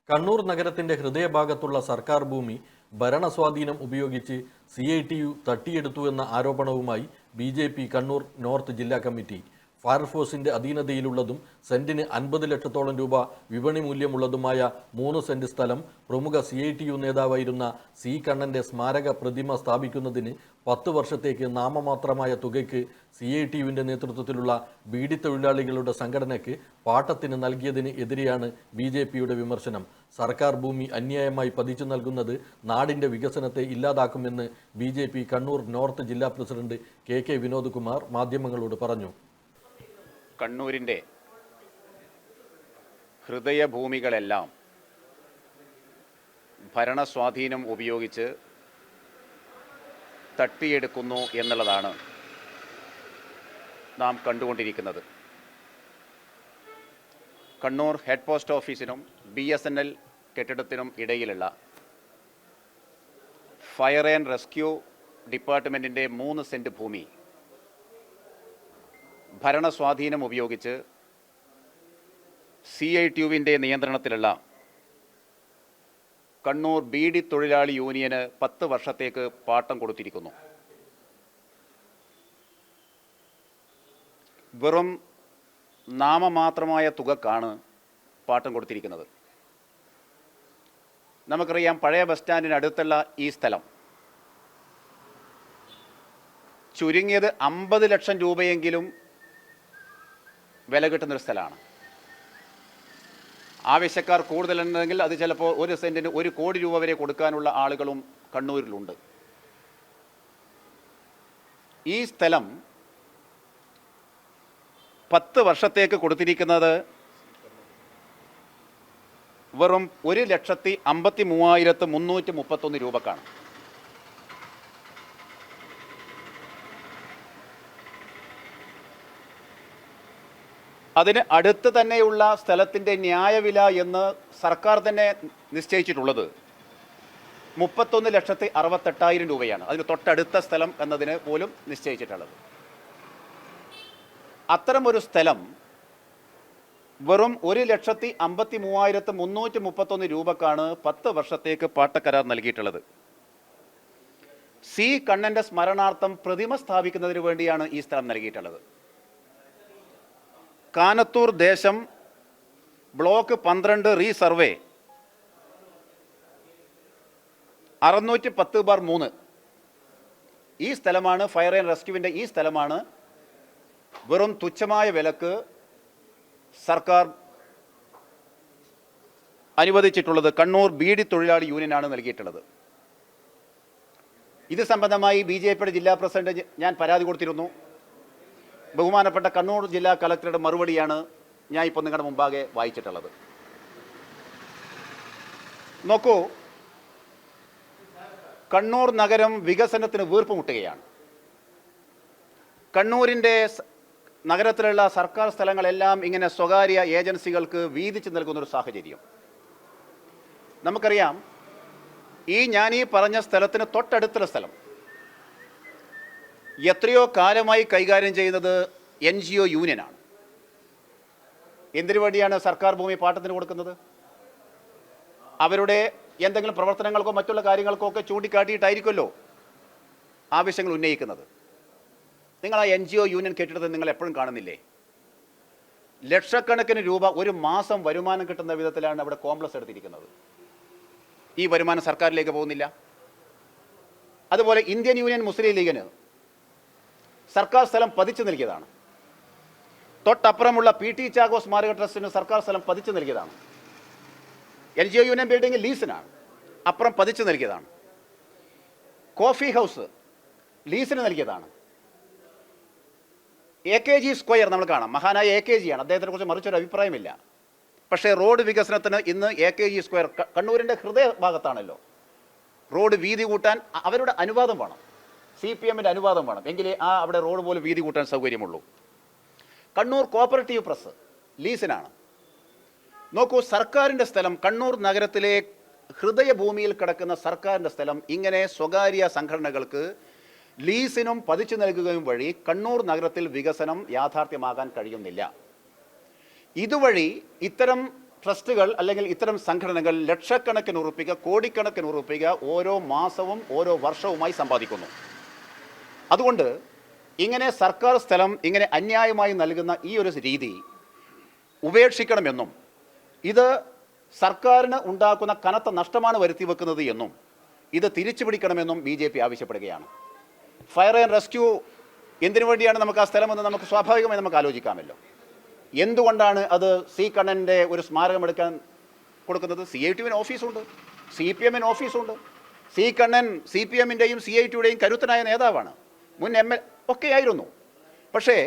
കണ്ണൂർ നഗരത്തിന്റെ ഹൃദയഭാഗത്തുള്ള സർക്കാർ ഭൂമി ഭരണസ്വാധീനം ഉപയോഗിച്ച് CITU തട്ടിയെടുത്തുവെന്ന ആരോപണവുമായി BJP കണ്ണൂർ നോർത്ത് ജില്ലാ കമ്മിറ്റി. ഫയർഫോഴ്സിന്റെ അധീനതയിലുള്ളതും സെന്റിന് 50 ലക്ഷത്തോളം രൂപ വിപണി മൂല്യമുള്ളതുമായ 3 സെന്റ് സ്ഥലം പ്രമുഖ CITU നേതാവായിരുന്ന C. കണ്ണന്റെ സ്മാരക പ്രതിമ സ്ഥാപിക്കുന്നതിന് 10 വർഷത്തേക്ക് നാമമാത്രമായ തുകയ്ക്ക് CITUവിന്റെ നേതൃത്വത്തിലുള്ള ബീഡി തൊഴിലാളികളുടെ സംഘടനയ്ക്ക് പാട്ടത്തിന് നൽകിയതിന് എതിരെയാണ് BJPയുടെ വിമർശനം. സർക്കാർ ഭൂമി അന്യായമായി പതിച്ചു നൽകുന്നത് നാടിന്റെ വികസനത്തെ ഇല്ലാതാക്കുമെന്ന് BJP കണ്ണൂർ നോർത്ത് ജില്ലാ പ്രസിഡന്റ് KK വിനോദ് കുമാർ മാധ്യമങ്ങളോട് പറഞ്ഞു. കണ്ണൂരിൻ്റെ ഹൃദയഭൂമികളെല്ലാം ഭരണസ്വാധീനം ഉപയോഗിച്ച് തട്ടിയെടുക്കുന്നു എന്നുള്ളതാണ് നാം കണ്ടുകൊണ്ടിരിക്കുന്നത്. കണ്ണൂർ ഹെഡ് പോസ്റ്റ് ഓഫീസിനും BSNL കെട്ടിടത്തിനും ഇടയിലുള്ള ഫയർ ആൻഡ് റെസ്ക്യൂ ഡിപ്പാർട്ട്മെൻറ്റിൻ്റെ 3 സെൻറ്റ് ഭൂമി ഭരണസ്വാധീനം ഉപയോഗിച്ച് CITUവിൻ്റെ നിയന്ത്രണത്തിലുള്ള കണ്ണൂർ ബീഡി തൊഴിലാളി യൂണിയന് 10 വർഷത്തേക്ക് പാട്ടം കൊടുത്തിരിക്കുന്നു. വെറും നാമമാത്രമായ തുകക്കാണ് പാട്ടം കൊടുത്തിരിക്കുന്നത്. നമുക്കറിയാം, പഴയ ബസ് സ്റ്റാൻഡിന് അടുത്തുള്ള ഈ സ്ഥലം ചുരുങ്ങിയത് 50 ലക്ഷം രൂപയെങ്കിലും വില കിട്ടുന്നൊരു സ്ഥലമാണ്. ആവശ്യക്കാർ കൂടുതലുണ്ടെങ്കിൽ അത് ചിലപ്പോൾ 1 സെൻറ്റിന് 1 കോടി രൂപ വരെ കൊടുക്കാനുള്ള ആളുകളും കണ്ണൂരിലുണ്ട്. ഈ സ്ഥലം 10 വർഷത്തേക്ക് കൊടുത്തിരിക്കുന്നത് വെറും 1,53,331 രൂപക്കാണ്. അതിന് അടുത്ത് തന്നെയുള്ള സ്ഥലത്തിൻ്റെ ന്യായവില എന്ന് സർക്കാർ തന്നെ നിശ്ചയിച്ചിട്ടുള്ളത് 31,68,000 രൂപയാണ്. അതിന് തൊട്ടടുത്ത സ്ഥലം എന്നതിന് പോലും നിശ്ചയിച്ചിട്ടുള്ളത്. അത്തരമൊരു സ്ഥലം വെറും 1,53,331 രൂപക്കാണ് 10 വർഷത്തേക്ക് പാട്ടക്കരാർ നൽകിയിട്ടുള്ളത്. C. കണ്ണൻ്റെ സ്മരണാർത്ഥം പ്രതിമ സ്ഥാപിക്കുന്നതിന് വേണ്ടിയാണ് ഈ സ്ഥലം നൽകിയിട്ടുള്ളത്. കാനത്തൂർ ദേശം ബ്ലോക്ക് 12 റീസർവേ 610/3 ഈ സ്ഥലമാണ്. ഫയർ ആൻഡ് റെസ്ക്യൂവിൻ്റെ ഈ സ്ഥലമാണ് വെറും തുച്ഛമായ വിലക്ക് സർക്കാർ അനുവദിച്ചിട്ടുള്ളത്. കണ്ണൂർ ബീഡി തൊഴിലാളി യൂണിയനാണ് നൽകിയിട്ടുള്ളത്. ഇത് സംബന്ധമായി BJPയുടെ ജില്ലാ പ്രസിഡന്റ് ഞാൻ പരാതി കൊടുത്തിരുന്നു. ബഹുമാനപ്പെട്ട കണ്ണൂർ ജില്ലാ കളക്ടറുടെ മറുപടിയാണ് ഞാൻ ഇപ്പോൾ നിങ്ങളുടെ മുമ്പാകെ വായിച്ചിട്ടുള്ളത്. നോക്കൂ, കണ്ണൂർ നഗരം വികസനത്തിന് വീർപ്പുമുട്ടുകയാണ്. കണ്ണൂരിൻ്റെ നഗരത്തിലുള്ള സർക്കാർ സ്ഥലങ്ങളെല്ലാം ഇങ്ങനെ സ്വകാര്യ ഏജൻസികൾക്ക് വീതിച്ച് നൽകുന്നൊരു സാഹചര്യം നമുക്കറിയാം. ഞാൻ ഈ പറഞ്ഞ സ്ഥലത്തിന് തൊട്ടടുത്തുള്ള സ്ഥലം എത്രയോ കാലമായി കൈകാര്യം ചെയ്യുന്നത് NGO യൂണിയനാണ്. എന്തിനു വേണ്ടിയാണ് സർക്കാർ ഭൂമി പാട്ടത്തിന് കൊടുക്കുന്നത്? അവരുടെ എന്തെങ്കിലും പ്രവർത്തനങ്ങൾക്കോ മറ്റുള്ള കാര്യങ്ങൾക്കോ ഒക്കെ ചൂണ്ടിക്കാട്ടിയിട്ടായിരിക്കുമല്ലോ ആവശ്യങ്ങൾ ഉന്നയിക്കുന്നത്. നിങ്ങൾ ആ NGO യൂണിയൻ കെട്ടിടത്തിൽ നിങ്ങൾ എപ്പോഴും കാണുന്നില്ലേ? ലക്ഷക്കണക്കിന് രൂപ ഒരു മാസം വരുമാനം കിട്ടുന്ന വിധത്തിലാണ് അവിടെ കോംപ്ലക്സ് എടുത്തിരിക്കുന്നത്. ഈ വരുമാനം സർക്കാരിലേക്ക് പോകുന്നില്ല. അതുപോലെ ഇന്ത്യൻ യൂണിയൻ മുസ്ലിം ലീഗിന് സർക്കാർ സ്ഥലം പതിച്ചു നൽകിയതാണ്. തൊട്ടപ്പുറമുള്ള PT ചാക്കോ സ്മാരക ട്രസ്റ്റിന് സർക്കാർ സ്ഥലം പതിച്ചു നൽകിയതാണ്. NGO യൂണിയൻ ബിൽഡിംഗ് ലീസിനാണ്, അപ്പുറം പതിച്ചു നൽകിയതാണ്. കോഫി ഹൗസ് ലീസിന് നൽകിയതാണ്. AKG സ്ക്വയർ നമ്മൾ കാണാം, മഹാനായ AKG ആണ്, അദ്ദേഹത്തിനെ കുറിച്ച് മറിച്ചൊരു അഭിപ്രായമില്ല. പക്ഷേ റോഡ് വികസനത്തിന് ഇന്ന് AKG സ്ക്വയർ കണ്ണൂരിൻ്റെ ഹൃദയഭാഗത്താണല്ലോ. റോഡ് വീതി കൂട്ടാൻ അവരുടെ അനുവാദം വേണം, CPMൻ്റെ അനുവാദം വേണം, എങ്കിലേ അവിടെ റോഡ് പോലും വീതി കൂട്ടാൻ സൗകര്യമുള്ളൂ. കണ്ണൂർ കോപ്പറേറ്റീവ് പ്രസ് ലീസിനാണ്. നോക്കൂ, സർക്കാരിൻ്റെ സ്ഥലം, കണ്ണൂർ നഗരത്തിലെ ഹൃദയഭൂമിയിൽ കിടക്കുന്ന സർക്കാരിൻ്റെ സ്ഥലം ഇങ്ങനെ സ്വകാര്യ സംഘടനകൾക്ക് ലീസിനും പതിച്ചു നൽകുകയും വഴി കണ്ണൂർ നഗരത്തിൽ വികസനം യാഥാർത്ഥ്യമാകാൻ കഴിയുന്നില്ല. ഇതുവഴി ഇത്തരം ട്രസ്റ്റുകൾ അല്ലെങ്കിൽ ഇത്തരം സംഘടനകൾ ലക്ഷക്കണക്കിന് ഉറുപ്പിക, കോടിക്കണക്കിന് ഉറുപ്പിക ഓരോ മാസവും ഓരോ വർഷവുമായി സമ്പാദിക്കുന്നു. അതുകൊണ്ട് ഇങ്ങനെ സർക്കാർ സ്ഥലം ഇങ്ങനെ അന്യായമായി നൽകുന്ന ഈ ഒരു രീതി ഉപേക്ഷിക്കണമെന്നും ഇത് സർക്കാരിന് ഉണ്ടാക്കുന്ന കനത്ത നഷ്ടമാണ് വരുത്തി വെക്കുന്നത് എന്നും ഇത് തിരിച്ചു പിടിക്കണമെന്നും BJP ആവശ്യപ്പെടുകയാണ്. ഫയർ ആൻഡ് റെസ്ക്യൂ എന്തിനു വേണ്ടിയാണ് നമുക്ക് ആ സ്ഥലമെന്ന് നമുക്ക് സ്വാഭാവികമായി നമുക്ക് ആലോചിക്കാമല്ലോ. എന്തുകൊണ്ടാണ് അത് സി കണ്ണൻ്റെ ഒരു സ്മാരകം എടുക്കാൻ കൊടുക്കുന്നത്? CITUവിന് ഓഫീസുണ്ട്, CPMന് ഓഫീസുണ്ട്. സി കണ്ണൻ CPMൻ്റെയും CITUയുടെയും കരുത്തനായ നേതാവാണ്, മുൻ ML ഒക്കെ ആയിരുന്നു. പക്ഷേ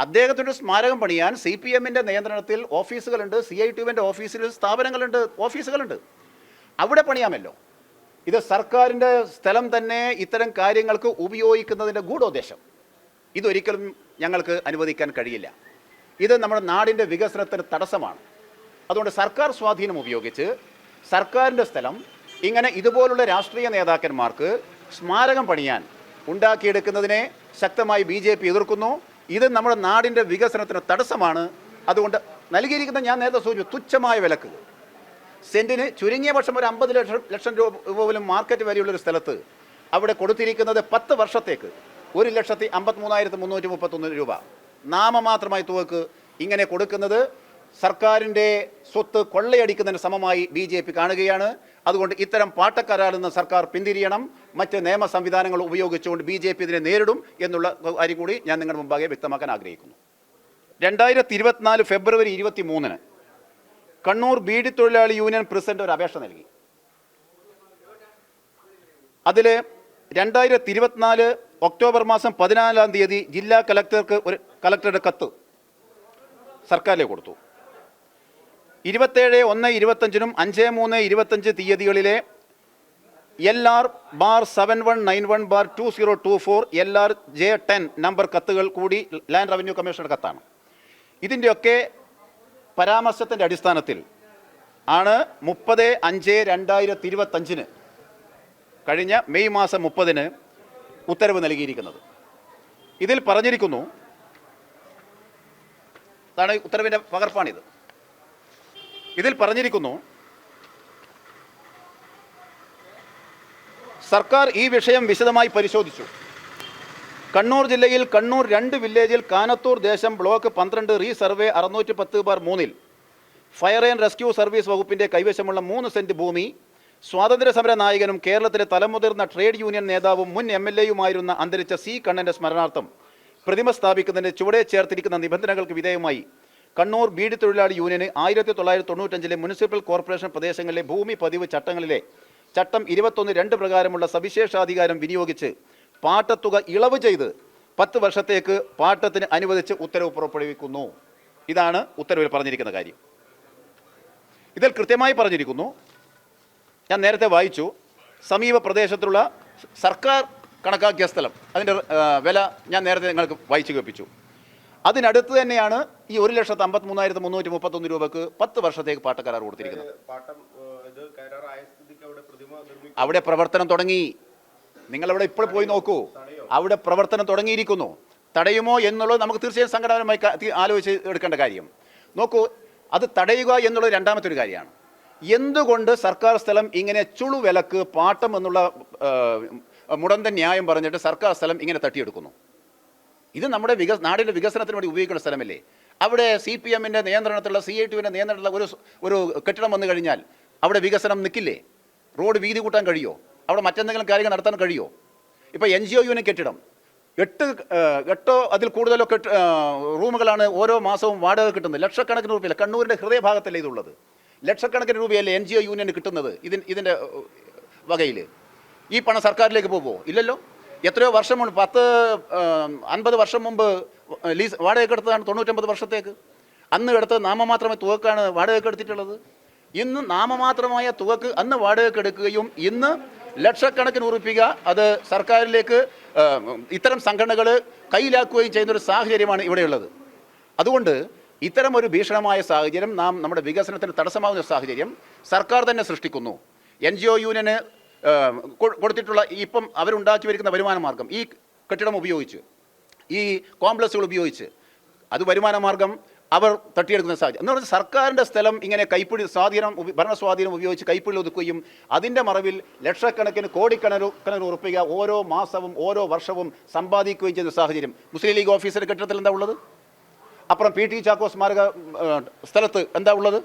അദ്ദേഹത്തിൻ്റെ സ്മാരകം പണിയാൻ CPMൻ്റെ നിയന്ത്രണത്തിൽ ഓഫീസുകളുണ്ട്, CITUവിൻ്റെ ഓഫീസിൽ സ്ഥാപനങ്ങളുണ്ട്, ഓഫീസുകളുണ്ട്. അവിടെ പണിയാമല്ലോ. ഇത് സർക്കാരിൻ്റെ സ്ഥലം തന്നെ ഇത്തരം കാര്യങ്ങൾക്ക് ഉപയോഗിക്കുന്നതിൻ്റെ ഗൂഢോദ്ദേശം ഇതൊരിക്കലും ഞങ്ങൾക്ക് അനുവദിക്കാൻ കഴിയില്ല. ഇത് നമ്മുടെ നാടിൻ്റെ വികസനത്തിന് തടസ്സമാണ്. അതുകൊണ്ട് സർക്കാർ സ്വാധീനം ഉപയോഗിച്ച് സർക്കാരിൻ്റെ സ്ഥലം ഇങ്ങനെ ഇതുപോലുള്ള രാഷ്ട്രീയ നേതാക്കന്മാർക്ക് സ്മാരകം പണിയാൻ ഉണ്ടാക്കിയെടുക്കുന്നതിനെ ശക്തമായി BJP എതിർക്കുന്നു. ഇത് നമ്മുടെ നാടിൻ്റെ വികസനത്തിന് തടസ്സമാണ്. അതുകൊണ്ട് നൽകിയിരിക്കുന്ന, ഞാൻ നേരത്തെ സൂചിപ്പിച്ചു, തുച്ഛമായ വിലക്ക്, സെൻറ്റിന് ചുരുങ്ങിയ പക്ഷം ഒരു 50 ലക്ഷം രൂപ പോലും മാർക്കറ്റ് വരെയുള്ളൊരു സ്ഥലത്ത് അവിടെ കൊടുത്തിരിക്കുന്നത് 10 വർഷത്തേക്ക് 1,53,331 രൂപ നാമമാത്രമായി തുകക്ക് ഇങ്ങനെ കൊടുക്കുന്നത് സർക്കാരിൻ്റെ സ്വത്ത് കൊള്ളയടിക്കുന്നതിന് സമമായി BJP കാണുകയാണ്. അതുകൊണ്ട് ഇത്തരം പാട്ടക്കരാറിൽ സർക്കാർ പിന്തിരിയണം. മറ്റ് നിയമ സംവിധാനങ്ങൾ ഉപയോഗിച്ചുകൊണ്ട് BJP ഇതിനെ നേരിടും എന്നുള്ള കാര്യം കൂടി ഞാൻ നിങ്ങളുടെ മുമ്പാകെ വ്യക്തമാക്കാൻ ആഗ്രഹിക്കുന്നു. 2024 ഫെബ്രുവരി 23 കണ്ണൂർ ബീഡി തൊഴിലാളി യൂണിയൻ പ്രസിഡന്റ് ഒരു അപേക്ഷ നൽകി. അതിൽ 2024 ഒക്ടോബർ മാസം 14-ാം തീയതി ജില്ലാ കലക്ടർക്ക് ഒരു കലക്ടറുടെ കത്ത് സർക്കാരിലേക്ക് കൊടുത്തു. 27/1/25 5/3/25 തീയതികളിലെ LR/7191/2024 LRJ10 നമ്പർ കത്തുകൾ കൂടി ലാൻഡ് റവന്യൂ കമ്മീഷണറുടെ കത്താണ്. ഇതിൻ്റെയൊക്കെ പരാമർശത്തിൻ്റെ അടിസ്ഥാനത്തിൽ ആണ് 30/5/2025 കഴിഞ്ഞ മെയ് മാസം 30 ഉത്തരവ് നൽകിയിരിക്കുന്നത്. ഇതിൽ പറഞ്ഞിരിക്കുന്നു, അതാണ് ഉത്തരവിൻ്റെ പകർപ്പാണിത്. ഇതിൽ പറഞ്ഞിരിക്കുന്നു, സർക്കാർ ഈ വിഷയം വിശദമായി പരിശോധിച്ചു. കണ്ണൂർ ജില്ലയിൽ കണ്ണൂർ 2 വില്ലേജിൽ കാനത്തൂർ ദേശം block 12 resurvey 610/3 fire and rescue service വകുപ്പിൻ്റെ കൈവശമുള്ള 3 സെൻറ്റ് ഭൂമി സ്വാതന്ത്ര്യസമര നായകനും കേരളത്തിലെ തലമുതിർന്ന ട്രേഡ് യൂണിയൻ നേതാവും മുൻ MLAയുമായിരുന്ന അന്തരിച്ച സി കണ്ണൻ്റെ സ്മരണാർത്ഥം പ്രതിമ സ്ഥാപിക്കുന്നതിന് ചുവടെ ചേർത്തിരിക്കുന്ന നിബന്ധനകൾക്ക് വിധേയമായി കണ്ണൂർ ബീഡി തൊഴിലാളി യൂണിയന് 1995 മുനിസിപ്പൽ കോർപ്പറേഷൻ പ്രദേശങ്ങളിലെ ഭൂമി പതിവ് ചട്ടങ്ങളിലെ ചട്ടം 21(2) പ്രകാരമുള്ള സവിശേഷാധികാരം വിനിയോഗിച്ച് പാട്ടത്തുക ഇളവ് ചെയ്ത് 10 വർഷത്തേക്ക് പാട്ടത്തിന് അനുവദിച്ച് ഉത്തരവ് പുറപ്പെടുവിക്കുന്നു. ഇതാണ് ഉത്തരവിൽ പറഞ്ഞിരിക്കുന്ന കാര്യം. ഇതിൽ കൃത്യമായി പറഞ്ഞിരിക്കുന്നു, ഞാൻ നേരത്തെ വായിച്ചു, സമീപ പ്രദേശത്തുള്ള സർക്കാർ കണക്കാക്കിയ സ്ഥലം അതിൻ്റെ വില ഞാൻ നേരത്തെ നിങ്ങൾക്ക് വായിച്ചു കേൾപ്പിച്ചു. അതിനടുത്ത് തന്നെയാണ് ഈ 1,53,331 രൂപക്ക് 10 വർഷത്തേക്ക് പാട്ടക്കരാർ കൊടുത്തിരിക്കുന്നത്. അവിടെ പ്രവർത്തനം തുടങ്ങി. നിങ്ങളവിടെ ഇപ്പോൾ പോയി നോക്കൂ, അവിടെ പ്രവർത്തനം തുടങ്ങിയിരിക്കുന്നു. തടയുമോ എന്നുള്ളത് നമുക്ക് തീർച്ചയായും സംഘടനപരമായി ആലോചിച്ച് എടുക്കേണ്ട കാര്യം. നോക്കൂ, അത് തടയുക എന്നുള്ളത് രണ്ടാമത്തെ ഒരു കാര്യമാണ്. എന്തുകൊണ്ട് സർക്കാർ സ്ഥലം ഇങ്ങനെ ചുളുവിലക്ക് പാട്ടം എന്നുള്ള മുടന്തൻ ന്യായം പറഞ്ഞിട്ട് സർക്കാർ സ്ഥലം ഇങ്ങനെ തട്ടിയെടുക്കുന്നു? ഇത് നമ്മുടെ നാടിൻ്റെ വികസനത്തിന് വേണ്ടി ഉപയോഗിക്കുന്ന സ്ഥലമല്ലേ? അവിടെ CPMൻ്റെ നിയന്ത്രണത്തിലുള്ള CITUവിൻ്റെ നിയന്ത്രണത്തിലുള്ള ഒരു കെട്ടിടം വന്നു കഴിഞ്ഞാൽ അവിടെ വികസനം നിൽക്കില്ലേ? റോഡ് വീതി കൂട്ടാൻ കഴിയുമോ? അവിടെ മറ്റെന്തെങ്കിലും കാര്യങ്ങൾ നടത്താൻ കഴിയുമോ? ഇപ്പോൾ NGOയുവിന് കെട്ടിടം 8 അതിൽ കൂടുതലോ റൂമുകളാണ് ഓരോ മാസവും വാടക കിട്ടുന്നത്. ലക്ഷക്കണക്കിന് രൂപയല്ല, കണ്ണൂരിൻ്റെ ഹൃദയഭാഗത്തല്ലേ ഇതുള്ളത്. ലക്ഷക്കണക്കിന് രൂപയല്ലേ NGO യൂണിയന് കിട്ടുന്നത് ഇതിൻ്റെ വകയിൽ. ഈ പണം സർക്കാരിലേക്ക് പോകുമോ? ഇല്ലല്ലോ. എത്രയോ വർഷം മുമ്പ് 50 വർഷം മുമ്പ് ലീസ് വാടകയ്ക്ക് എടുത്തതാണ് 99 വർഷത്തേക്ക്. അന്ന് എടുത്ത് നാമമാത്രമായ തുകക്കാണ് വാടകയ്ക്ക് എടുത്തിട്ടുള്ളത്. ഇന്ന് നാമമാത്രമായ തുകക്ക് അന്ന് വാടകയ്ക്ക് എടുക്കുകയും ഇന്ന് ലക്ഷക്കണക്കിന് ഉറുപ്പിക അത് സർക്കാരിലേക്ക് ഇത്തരം സംഘടനകൾ കയ്യിലാക്കുകയും ചെയ്യുന്നൊരു സാഹചര്യമാണ് ഇവിടെയുള്ളത്. അതുകൊണ്ട് ഇത്തരം ഒരു ഭീഷണമായ സാഹചര്യം, നമ്മുടെ വികസനത്തിന് തടസ്സമാകുന്ന സാഹചര്യം സർക്കാർ തന്നെ സൃഷ്ടിക്കുന്നു. NGO യൂണിയന് കൊടുത്തിട്ടുള്ള ഇപ്പം അവരുണ്ടാക്കി വരിക്കുന്ന വരുമാന മാർഗം ഈ കെട്ടിടം ഉപയോഗിച്ച്, ഈ കോംപ്ലക്സുകൾ ഉപയോഗിച്ച്, അത് വരുമാന മാർഗം അവർ തട്ടിയെടുക്കുന്ന സാഹചര്യം എന്ന് പറഞ്ഞാൽ സർക്കാരിൻ്റെ സ്ഥലം ഇങ്ങനെ കൈപ്പിടി ഭരണസ്വാധീനം ഉപയോഗിച്ച് കൈപ്പിടി ഒതുക്കുകയും അതിൻ്റെ മറവിൽ ലക്ഷക്കണക്കിന് കോടിക്കണക്കിന് ഉറപ്പിക ഓരോ മാസവും ഓരോ വർഷവും സമ്പാദിക്കുകയും ചെയ്യുന്ന സാഹചര്യം മുസ്ലിം ലീഗ് ഓഫീസിൻ്റെ കെട്ടിടത്തിൽ എന്താ ഉള്ളത്? അപ്പുറം പി ടി ചാക്കോ സ്മാരക സ്ഥലത്ത് എന്താ ഉള്ളത്?